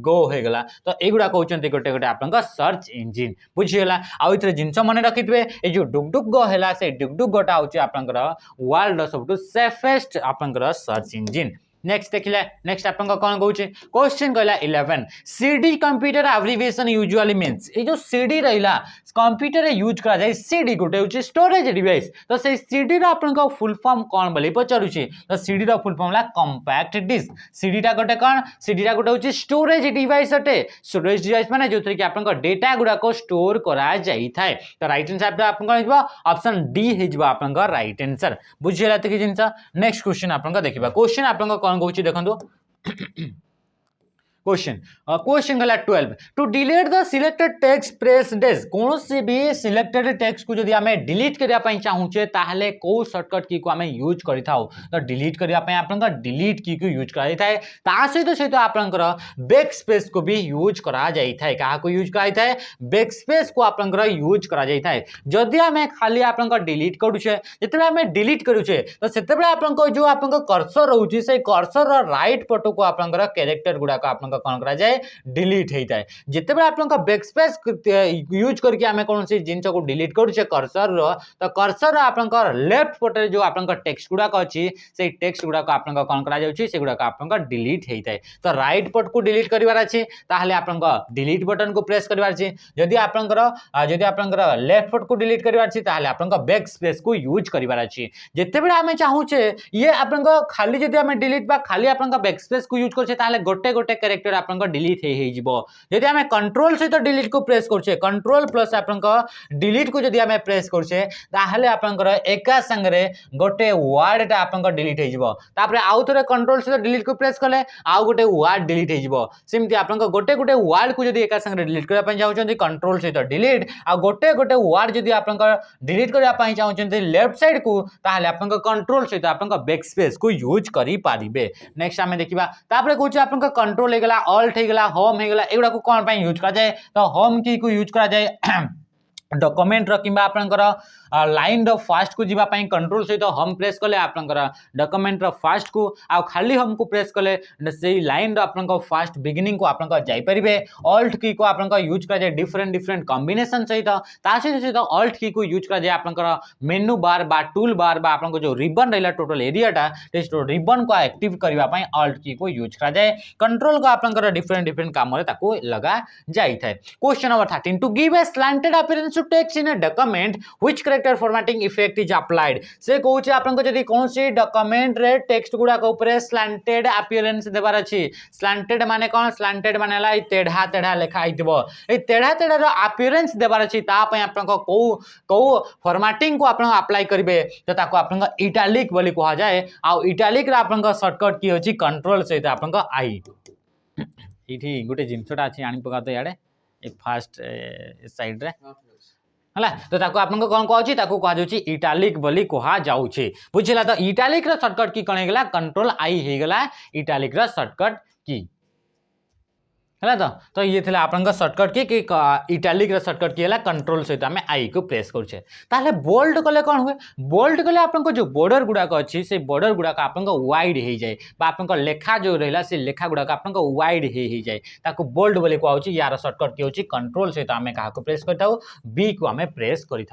गो हे गेला तो ए गुडा कहउचंती गोटे गोटे आपन का सर्च इंजिन बुझि गेला आउ इथरे जिंस माने रखितबे ए जो डुक गो हैला से डुक गोटा होची आपन वर्ल्ड सबटु सेफेस्ट आपन सर्च इंजिन नेक्स्ट देखिले नेक्स्ट आपन कोन कहउचे क्वेश्चन कहला 11 CD computer abbreviation usually means ए जो सीडी रहिला कंप्यूटर रे यूज करा जाय सीडी गोटे होची स्टोरेज डिवाइस तो से सीडी रा आपन को फुल फॉर्म कोन बोली पचरुची तो सीडी रा फुल फॉर्म ला कॉम्पैक्ट डिस्क सीडी रा गोटे कोन सीडी रा गोटे होची स्टोरेज डिवाइस अटे स्टोरेज डिवाइस माने जोथरे कि आपन को डेटा गुडा को स्टोर करा जाई थाए तो राइट आंसर आपन को हिजबा ऑप्शन डी हिजबा आपन को राइट आंसर बुझियला त कि जिंस नेक्स्ट क्वेश्चन आपन को देखिबा क्वेश्चन आपन को कहूची देखंतु क्वेश्चन गला 12 to delete the selected text press days कौन से भी सिलेक्टेड टेक्स्ट को जदि हमें डिलीट करिया पई चाहूचे ताहले को शॉर्टकट की को हमें यूज करि थाउ तो डिलीट करिया पई आपन का डिलीट की को यूज कराई थाए ता सहित आपन बैक स्पेस को भी यूज करा जाई थाए कहा को यूज कराई थाए बैक स्पेस को आपन यूज करा जाई थाए जदि हमें खाली आपन डिलीट करूचे जेते हमें डिलीट करूचे तो सेते बेला आपन जो आपन कर्सर रहउची से कर्सर रो राइट पट को आपन कैरेक्टर गुडा को आपन कौन करा जाए डिलीट होता है जिते बेला आपन बैक स्पेस यूज करके आमे कौन सी जिंस को डिलीट करूचे कर्सर रो तो कर्सर आपन लेफ्ट पटे जो आपन टेक्स्ट गुडा अछि से टेक्स्ट गुडा को आपन कौन करा जाउछि से गुडा को आपन डिलीट होता है तो राइट पट को डिलीट करिवार अछि ताहले आपन डिलीट बटन को प्रेस करिवार अछि जदि आपन लेफ्ट पट को डिलीट करिवार अछि ताहले आपन बैक स्पेस को यूज करिवार अछि जिते बेला हमें चाहूचे ये आपन खाली जदि हमें डिलीट बा खाली आपन बैक स्पेस को यूज करछे ताहले गोटे गोटे कैरेक्टर आपन डिलीट हे जिवो जदि हमें कंट्रोल सहित डिलीट को प्रेस करछे कंट्रोल प्लस आपन डिलीट को जदि हमें प्रेस करछे ताहले आपन एका संगरे गोटे वर्ड ता आपन डिलीट हे जिवो तापरे आउ थरे कंट्रोल सहित डिलीट को प्रेस करले आउ गोटे वर्ड डिलीट हे जिवो सिमती आपन गोटे गोटे वर्ड को जदि एका संगरे डिलीट करा पई चाहउछन्ती कंट्रोल सहित डिलीट आ गोटे गोटे वर्ड जदि आपन डिलीट करा पई चाहउछन्ती लेफ्ट साइड को ताहले आपन कंट्रोल सहित आपन बैक स्पेस को यूज करि पारिबे नेक्स्ट हमें देखिबा तापरे कहउछ आपन कंट्रोल हे गेला ऑल्ट हे गेला होम हे गेला एगुडा को कोन पई यूज करा जाए तो होम की को यूज करा जाए डॉक्यूमेंट रो किबा आपनकर लाइन फास्ट को जीवाई कंट्रोल सहित होम प्रेस कले आपंकर डॉक्यूमेंट फास्ट को आ खाली होम को प्रेस कले से लाइन आपंक फास्ट बिगिनिंग को आप जापरे ऑल्ट की को आप यूज कर डिफरेंट डिफरेंट कॉम्बिनेशन सहित सहित ऑल्ट की को यूज कर आपंकर मेनू बार बा टूल बार बा आपंक जो रिबन रहा टोटल एरियाटा रिबन को एक्टिव करने ऑल्ट की को यूज कर जाए कंट्रोल को आपंकर डिफरेंट डिफरेंट काम लगा जाए question number 13 to give a slanted appearance to text in a document which character formatting effect is applied से कहूँ आपको जब कौन सी डॉक्यूमेंट रे टेक्स्ट गुड़ाक स्लैंटेड अपीयरेंस देवार अच्छी स्लैंटेड माने कौन स्लैंटेड माने तेढ़ा तेढ़ा लिखा तेढ़ा तेढ़ार अपीयरेंस देवार अच्छी कौ फॉर्मेटिंग को आप अप्लाई करेंगे तो आप इटालिक बोली कह जाए आउ इटालिक सर्टकट की अच्छी कंट्रोल सहित आप आई ये गोटे जिनसटा अच्छी आनी पका तो इे फास्ट साइड रे है तो आपको कौन कहुच्छी इटालिक बोली कह जाऊँगी बुझला तो इटालिक सर्टकट की कौन होगा कंट्रोल आई होगा इटालिक सर्टकट की है तो ये थे आप shortcut key italic shortcut key है कंट्रोल सहित आम आई को प्रेस करें बोल्ड कले कौन हुए बोल्ड कले आपको जो बॉर्डर गुड़ाक अच्छी से बॉर्डर गुड़ाक आप वाइड हो जाए आप लेखा जो रहा से लेखा गुड़ाक आप वाइड हो जाए बोल्ड बोली कहुच्छी यार सर्टकट की होची कंट्रोल सहित आम क्या प्रेस कर बी को आम प्रेस कर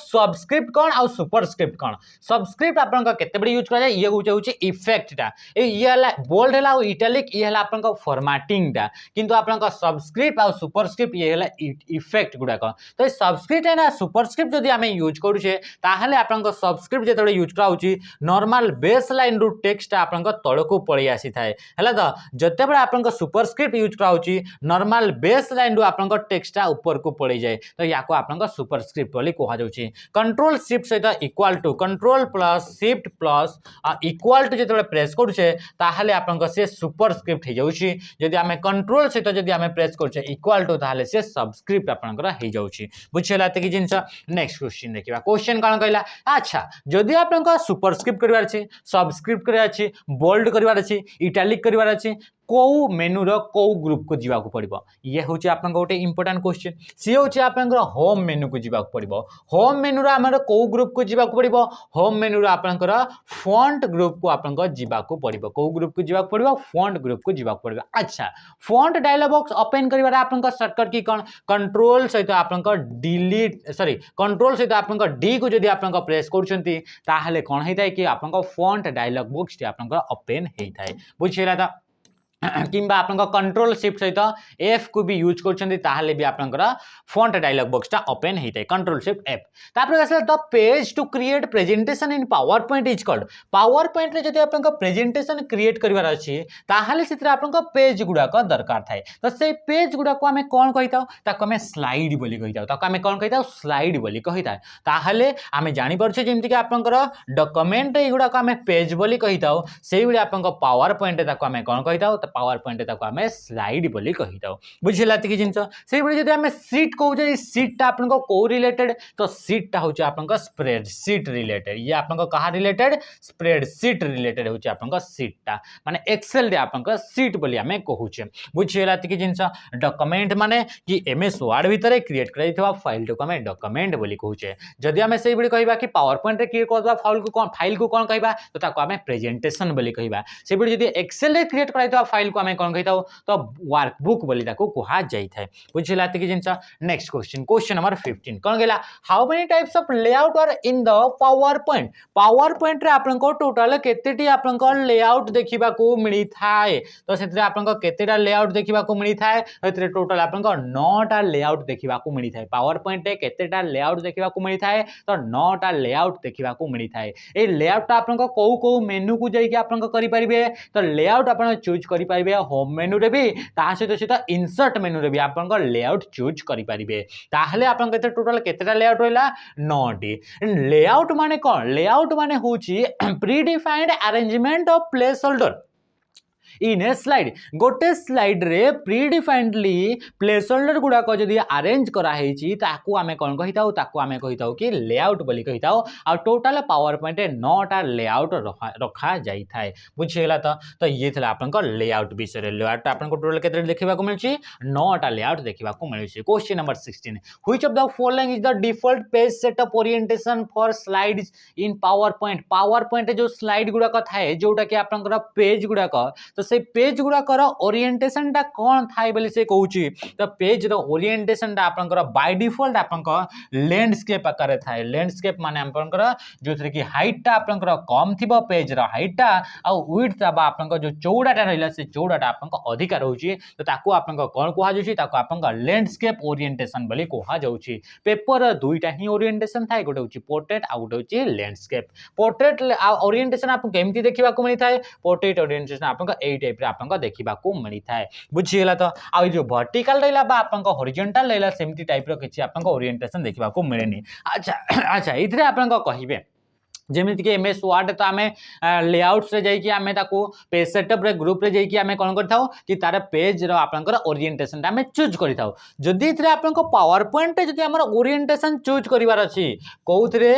सबस्क्रिप्ट कौन आउ सुपरस्क्रिप्ट कौन सबस्क्रिप्ट आप केते यूज कर ये हूँ इफेक्टा ये बोल्ड है इटालिक ये आप फॉर्मेटिंगटा किंतु आपन सबस्क्रिप्ट और सुपरस्क्रिप्ट ये है इफेक्ट गुड़ाक तो सबस्क्रिप्ट है ना सुपरस्क्रिप्ट जदि आम यूज करुचे ताहले आपन सबस्क्रिप्ट जो यूज कराऊँगी नॉर्मल बेस लाइन रु टेक्स्ट आपन तल को पलि आसी थाए है तो जिते बड़े आपन सुपरस्क्रिप्ट यूज कराऊँगी नॉर्मल बेस लाइन रु आपन टेक्सटा ऊपर को पलि जाए तो या आपन सुपरस्क्रिप्ट बोली कह जाऊँगी कंट्रोल शिफ्ट सहित equal to control plus shift plus equal to जो प्रेस करुचे ताहले आपन से सुपरस्क्रिप्ट हो जाऊँगी जदि आम कंट्रोल सहित जदि आम प्रेस कर इक्वाल टू ताहले से सबस्क्रिप्ट आपनकर हो जाउछि बुझिला एतकी जिंस नेक्स्ट क्वेश्चन देखिबा क्वेश्चन कान कहला अच्छा जदि आपनका सुपरस्क्रिप्ट करबार अछि सबस्क्रिप्ट करबार अछि बोल्ड करबार अछि इटालिक करबार अछि कौ मेनू कौ ग्रुप को जीवा पड़ो ये हूँ आप गोटे इंपोर्टाट क्वेश्चन सी हूँ आप होम मेनू को जीवा पड़ो होम मेनू आम कौ ग्रुप को जीवा पड़ो होम मेनू आपंकर फॉन्ट ग्रुप को आपको जीवा पड़ो कौ ग्रुप को जीवा पड़ो फॉन्ट ग्रुप को जीवा पड़ो अच्छा फॉन्ट डायलॉग बॉक्स ओपन कर सर्टकट की कौन कंट्रोल सहित आप डिलीट सॉरी कंट्रोल सहित आप डी को जब आप प्रेस कर कौन होता है कि आप फॉन्ट डायलॉग बॉक्स टी आप ओपन होता है बुझेगा तो किंबा आप कंट्रोल शिफ्ट सहित एफ को भी यूज कर भी आपंकर फॉन्ट डायलॉग बॉक्सटा ओपन होता है कंट्रोल शिफ्ट एफ तापर the page to create presentation in PowerPoint is called PowerPoint रे जदि आपन प्रेजेंटेशन क्रिएट करिवार अछि ताहाले सितरे आपन पेज गुडाक दरकार थाए तो से पेज गुडाक आमे कोन कहिताउ ताको आमे स्लाइड बोली कहिताउ ताको आमे कोन कहिताउ स्लाइड बोली कहिता ताहाले आमे जानि परछे जेमति कि आपनकर डॉक्यूमेंट रे गुडाक आमे पेज बोली कहिताउ सेहि बेले आपन पावर पॉइंट ताको आमे कोन कहिताउ पावर पॉइंट ताको आमे स्लाइड बोली कहिताउ बुझिला तकी जिंस सेहि बेले जदि आमे शीट कहू जे शीट आपन को रिलेटेड तो शीट ता होचे आपन स्प्रेड शीट रिलेटेड ये आपन कहा रिलेटेड स्प्रेड शीट रिलेटेड होचे आपन शीट ता माने एक्सेल रे आपन शीट बोली आमे कहूचे बुझिला तकी जिंस डॉक्यूमेंट माने कि एमएस वर्ड भितरे क्रिएट कराइथवा फाइल को आमे डॉक्यूमेंट बोली कहूचे जदि आमे सेहि बेले कहबा कि पावर पॉइंट रे क्रिएट करबा फाइल को कोन कहबा तो ताको आमे प्रेजेंटेशन बोली कहबा सेहि बेले जदि एक्सेल रे क्रिएट कराइथवा फाइल को आमे कोन कहिताउ तो वर्कबुक बोली ताको कहा जाई थाए बुझिला तकी जिंस नेक्स्ट क्वेश्चन नंबर 15 कोन गेला how many types of layout are in the PowerPoint रे आपन को टोटल केतेटी आपन को लेआउट देखिबा को मिली थाए तो सेतरे आपन को केतेटा लेआउट देखिबा को मिली थाए एतरे टोटल आपन को 9 टा लेआउट देखिबा को मिली थाए पावर पॉइंट रे केतेटा लेआउट देखिबा को मिली थाए तो 9 टा लेआउट देखिबा को मिली थाए ए लेआउट आपन को को मेनू को जाई कि आपन को करि परिबे तो लेआउट आपन चूज करि परिबे होम मेनू रे भी ता सहित इंसर्ट मेनू रे भी आपन को लेआउट चूज करि परिबे ताहले आपन केते टोटल केतेटा लेआउट होइला 9 टी लेआउट माने कोन लेआउट माने होची pre defined arrangement of place holder in A slide गोटे स्लाइड रे प्रीडिफाइंडली प्लेस होल्डर गुड़ाक जदि अरेंज कराई ताकू आमे कौन कही था ताकू आमे कही था कि लेआउट बोली कही था आ टोटल पावर पॉइंट 9टा लेआउट रखा जाई थाए बुझीगला तो ये थिला आपनकर लेआउट विषय लेआउट आपनको टोटल केते देखिबा को मिलची 9टा लेआउट देखिबा को मिलची question number 16 which of the following is the default page setup orientation for slides in PowerPoint जो स्लाइड गुडा का थाए जोटा कि आपनकर पेज गुडा का तो से पेज गुडा कर ओरिएंटेशन टा कोन थाए बोली से कहूची तो पेज रो ओरिएंटेशन टा आपनकर बाय डिफॉल्ट आपनकर लैंडस्केप आकार थाए लैंडस्केप माने आपनकर जो थरे कि हाइट टा आपनकर कम थिबो पेज रो हाइट टा आ विड्थ बा आपनकर जो चौड़ाटा रहला से चौड़ाटा आपनकर अधिक रहउची तो ताकू आपनकर कोन कोहा जाउची ताकू आपनकर लैंडस्केप ओरिएंटेशन बोली कोहा जाउची पेपर दुईटा ही ओरिएंटेशन थाए गोटे होची पोर्ट्रेट आ गोटे होची लैंडस्केप पोर्ट्रेट ओरिएंटेशन आपन केमती देखिबा को मिली थाए पोर्ट्रेट ओरिएंटेशन आपनकर एई टाइप रे आपनकर देखिबा को मिली थाए बुझियला तो आ जो वर्टिकल रहला बा आपनकर हॉरिजॉन्टल रहला सेमती टाइप रो किछि आपनकर ओरिएंटेशन देखिबा को मिलेनी अच्छा इथरे आपनकर कहिबे जेमिति कि एमएस वर्ड तो आमे लेआउट्स रे जाई कि आमे ताको पेज सेटअप रे ग्रुप रे जाई कि आमे कोन करथाउ कि तार पेज रो आपनकर ओरिएंटेशन आमे चूज करिथाउ जदि इथरे आपनकर पावर पॉइंट जदि हमर ओरिएंटेशन चूज करिवार अछि कोउथरे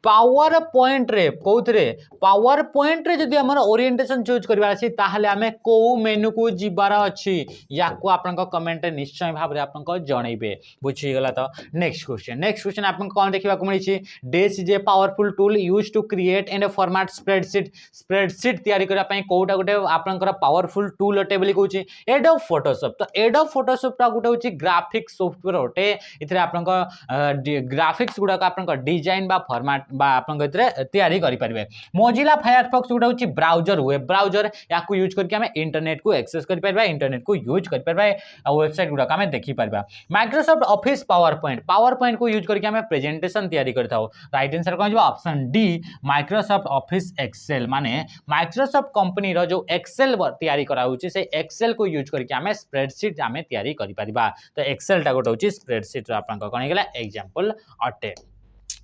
पावर पॉइंट रे कोउथरे पावर पॉइंट रे जदि हमर ओरिएंटेशन चूज करिवार अछि ताहले आमे को मेनू को जिबार अछि याको आपनकर कमेंट रे निश्चय भाव रे आपनकर जणैबे बुझी गला तो नेक्स्ट क्वेश्चन आपन कोन देखिबा को मिली छि this is a powerful tool used to create and format spreadsheet तयारी करा पई कोटा गोटे आपनकर पावरफुल टूल अटे बोली कहूछि एडोब फोटोशॉप तो एडोब फोटोशॉप ता गोटे होछि ग्राफिक्स सॉफ्टवेयर अटे इथरे आपनकर ग्राफिक्स गुडा का आपनकर डिजाइन बा फॉर्मेट बा आपन गतरे तयारी करि परिबे मोजिला फायरफॉक्स गुडा होछि ब्राउजर वेब ब्राउजर याकू यूज करके हमें इंटरनेट को एक्सेस करि परबा इंटरनेट को यूज करि परबा वेबसाइट गुडा का हमें देखि परबा माइक्रोसॉफ्ट ऑफिस पावर पॉइंट को यूज करके हमें प्रेजेंटेशन तयारी करथाउ राइट आंसर कोन जबा option D Microsoft Office Excel माने माइक्रोसॉफ्ट कंपनी रो जो एक्सेल तयारी करा होछि से एक्सेल को यूज करके हमें स्प्रेडशीट हमें तयारी करि परबा तो एक्सेल टा गोटे होछि स्प्रेडशीट रो आपन कोन गेला एग्जांपल अटे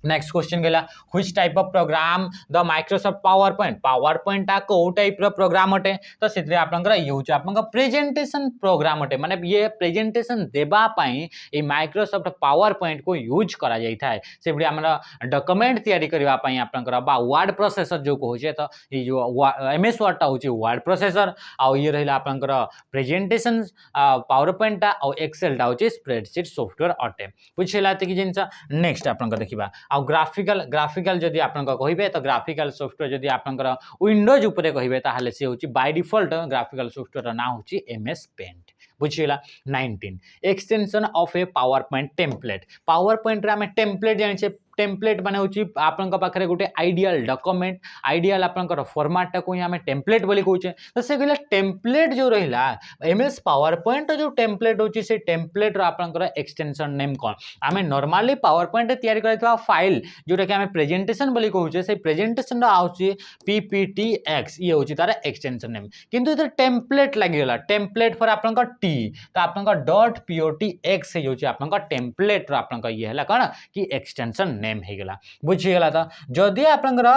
नेक्स्ट क्वेश्चन गेला which type of program the Microsoft PowerPoint टा को टाइप रो प्रोग्राम अटे तो सेतरे आपनकर यूज आपनकर प्रेजेंटेशन प्रोग्राम अटे माने ये प्रेजेंटेशन देबा पई ए माइक्रोसॉफ्ट पावर पॉइंट को यूज करा जाई थाए सेबडी हमरा डॉक्यूमेंट तयारी करबा पई आपनकर बा वर्ड प्रोसेसर जो को होचे तो ये जो एमएस वर्ड टा होचे वर्ड प्रोसेसर आ ये रहला आपनकर प्रेजेंटेशन पावर पॉइंट टा और एक्सेल टा होचे स्प्रेडशीट सॉफ्टवेयर अटे बुझिला त कि जिंस नेक्स्ट आपनकर देखिबा आ ग्राफिकल जदि आपन कहिबे तो ग्राफिकल सॉफ्टवेयर जदि आपनकर विंडोज ऊपर कहिबे ताहले से होची बाय डिफॉल्ट ग्राफिकल सॉफ्टवेयर ना होची एमएस पेंट बुझिला 19 extension of a PowerPoint रे हमें टेम्पलेट जानि छे टेम्पलेट माने होची आपनका पाखरे गोटे आइडियल डॉक्यूमेंट आइडियल आपनकर फॉर्मेट टा को हमें टेम्पलेट बोली कहूचे तो से गला टेम्पलेट जो रहिला एमएस पावर पॉइंट जो टेम्पलेट होची से टेम्पलेट रो आपनकर एक्सटेंशन नेम कोन हमें नॉर्मली पावर पॉइंट तयारी करथवा फाइल जोटा कि हमें प्रेजेंटेशन बोली कहूचे से प्रेजेंटेशन रो आउची पीपीटीएक्स ये होची तार एक्सटेंशन नेम किंतु इधर टेम्पलेट लागि गला टेम्पलेट फॉर आपनकर टी तो आपनकर .potx हे होची आपनकर टेम्पलेट रो आपनकर ये हला कोन कि एक्सटेंशन नेम हे गेला बुझिगला त जदि आपनकर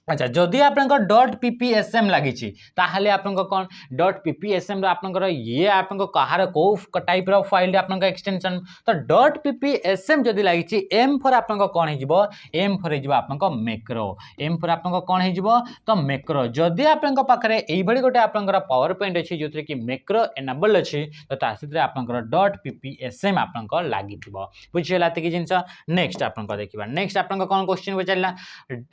अच्छा जदि आपनकर .ppsm लागिछि ताहले आपनकर कोन .ppsm रो आपनकर ये आपनकर कहार को टाइप रो फाइल आपनकर एक्सटेंशन तो .ppsm जदि लागिछि m फॉर आपनकर कोन हे जिवो m फॉर हे जिवो आपनकर मैक्रो m फॉर आपनकर कोन हे जिवो तो मैक्रो जदि आपनकर पाखरे एई भली गोटे आपनकर पावर पॉइंट अछि जोथरे कि मैक्रो एनेबल अछि तो तासितरे आपनकर .ppsm आपनकर लागिथिबो बुझियला त कि जिंस नेक्स्ट आपनकर देखिबा नेक्स्ट आपनकर कोन क्वेश्चन बचैला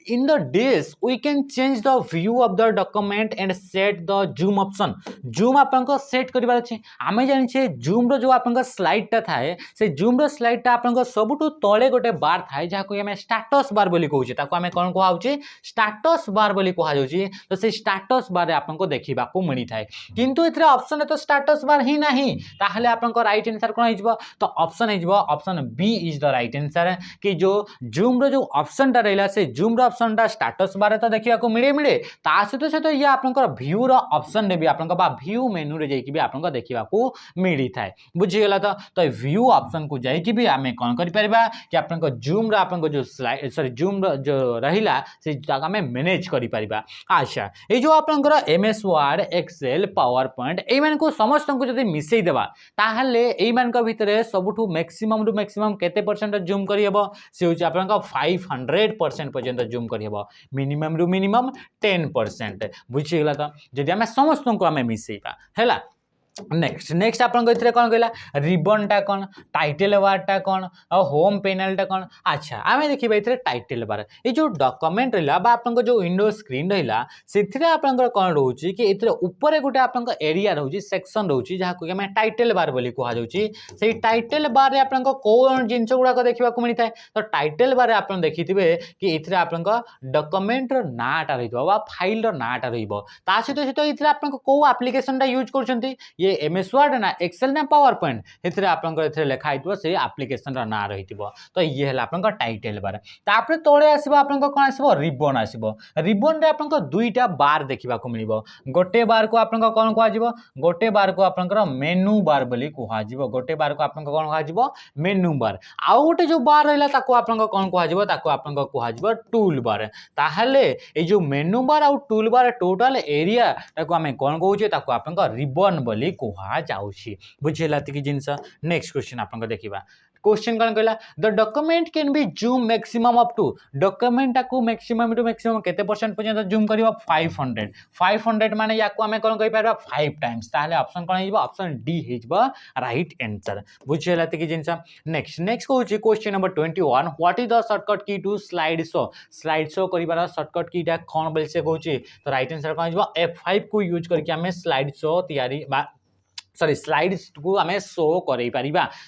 in the disk we can change the view of the document and set the zoom option zoom आपनको सेट करिवार अछि आमे जानि छे zoom रो जो आपनको स्लाइड ता थाए से zoom रो स्लाइड ता आपनको सबटु तळे गोटे बार थाए जा को हमें स्टेटस बार बोली कहू छी ताको हमें कोन को आउची स्टेटस बार बोली कहा जाउची तो से स्टेटस बार रे आपनको देखिबा को मिनी थाए किंतु इथरे ऑप्शन तो स्टेटस बार ही नाही ताहले आपनको राइट आंसर कोन हिजबो तो ऑप्शन हिजबो option B is the right answer कि जो zoom रो जो ऑप्शन ता रहला से zoom रो ऑप्शन ता स्टेटस बार बार तो देखा मिले मिले ता सहित सहित ये आपंकर भ्यू ऑप्शन रे भी आपंकर बा भ्यू मेनू रे जाई कि भी आपंकर देखा मिली थाए बुझीगला तो व्यू ऑप्शन को जाई भी आम कौन करिपरिबा कि आपंकर जूम रा आपंकर जो स्लाइड सॉरी जूम जो रहिला से जगह में मैनेज करिपरिबा। अच्छा ये जो आपंकर MS Word Excel PowerPoint ए मान को समस्त को जदि मिसई देबा ताहले ए मान को भितरे सबुठु मैक्सिमम टू मैक्सिमम केते परसेंट जूम करि हेबो से होची आपनका 500% पर्यंत जूम करि हेबो मिनिमम टू मिनिमम 10% बुझी गला तो जदि हमें समस्त को हमें मिसईबा हैला। नेक्स्ट नेक्स्ट आप कौन कहला रिबन टा कौन टाइटल बार टा कौन और होम पैनल टा कौन। अच्छा आम देखा ये टाइटल बार ये जो डॉक्यूमेंट रहा जो विंडो स्क्रीन रहा से कौन रोचे कि ऊपर गोटे आप एरिया रोचे सेक्शन रोचे जहाँ को आम टाइटल बार बोली कहुच्छे से टाइटल बार आप कौन जिनस गुड़ाक देखा मिलता है तो टाइटल बार आप देखिए कि ये आप डॉक्यूमेंट नाटा रहा फाइल नाटा रहा सहित सहित ये आप कौ आप्लिकेशन यूज कर ये एमएस वर्ड ना एक्सेल ना पावर पॉइंट एथिरे आपनकर एथिरे लेखा हितबो से एप्लीकेशन रा ना रहितबो तो ये हला आपनकर टाइटल बार तापरे तळे आसीबो आपनकर कोन आसीबो रिबन आसीबो रिबन रे आपनकर दुईटा बार देखिबा को मिलिबो गोटे बार को आपनकर कोन कोआ जिवो गोटे बार को आपनकर मेनू बार बोली कोहा जिवो गोटे बार को आपनकर कोन कोहा जिवो मेनू बार आउ गोटे जो बार रहला ताको आपनकर कोन कोहा जिवो ताको आपनकर कोहा जिवो टूल बार ताहले ए जो मेनू बार आउ टूल बार टोटल एरिया ताको हमें कोन कहउछे ताको आपनकर रिबन बोली कोहा जाउछि बुझेला कि जिनस। नेक्स्ट क्वेश्चन आपन देखिबा क्वेश्चन कौन कहला the document can be zoom maximum up to document को मैक्सिमम टू मैक्सिमम केते परसेंट पर्यंत जूम करिबा 500 500 माने याको हमें कोन कहि पारबा 5 टाइम्स ताले ऑप्शन कोन हिबा ऑप्शन डी हिबा राइट आंसर बुझेला कि जिनस। नेक्स्ट नेक्स्ट कहउछि question number 21 what is the shortcut key to slide show करिबार शॉर्टकट कीटा कोन बोल से कहउछि तो राइट आंसर कोन हिबा F5 को यूज करके हमें स्लाइड शो तैयारी सॉरी स्लाइड्स को आम शो कर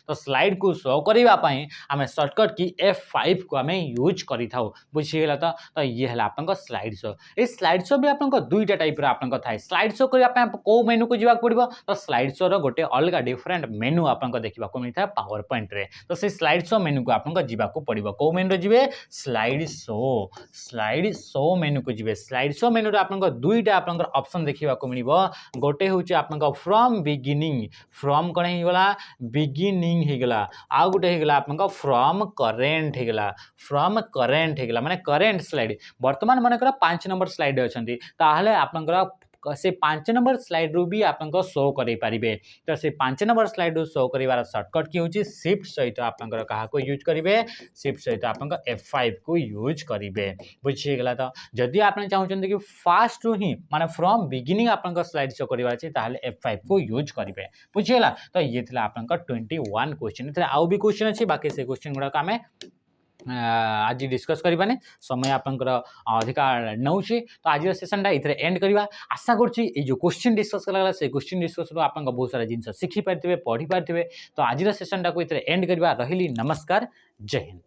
तो स्लाइड को शो करने आम शॉर्टकट की F5 को आम यूज कर बुझीगला तो ये है आप स्लाइड शो ये स्लाइड शो भी आप दुईटा टाइप आप थाए स्लाइड शो करने कौ मेनू को जावाक पड़ो तो स्लाइड शो रोटे अलग डिफरेंट मेनू आप देखा मिलता है पावर पॉइंट रे तो से स्लाइड शो मेनू को आपको जावाक पड़ो कौ मेनू जी स्लाइड शो मेनू को जी स्लाइड शो मेनू आप दुईटा आप ऑप्शन देखा मिल गोटे हूँ आप फ्रॉम बिगिनिंग फ्रॉम कौन होगा बिगिनिंग होगा आ गोटे होगा आप फ्रॉम करेन्ट होगा माने करेन्ट स्लाइड वर्तमान मन कर 5 नंबर स्लाइड अच्छा आप से 5 नंबर स्लाइड रू भी आप शो करें पारे तो से 5 नंबर स्लाइड रू शो कर शॉर्टकट की हूँ शिफ्ट सहित आप यूज करेंगे शिफ्ट सहित आप F5 को यूज करेंगे बुझीगला तो जदि आप चाहते कि फास्ट रू ही माने फ्रॉम बिगिनिंग आप स्लाइड शो करवा अच्छे F5 को यूज करेंगे बुझीगला तो ये आप 21 क्वेश्चन आउ भी क्वेश्चन अच्छे बाकी से क्वेश्चन गुड़ाक आम आज डिस्कस करबानी समय आपंकर अधिका नौ तो आज सेशन इतने एंड करवा आशा करुँची जो क्वेश्चन डिस्कस करा से क्वेश्चन डिस्कस आप बहुत सारा जिन शिखी पारे पढ़ी पारे तो आज सेशन टाक एंड करवा रही नमस्कार जय हिंद।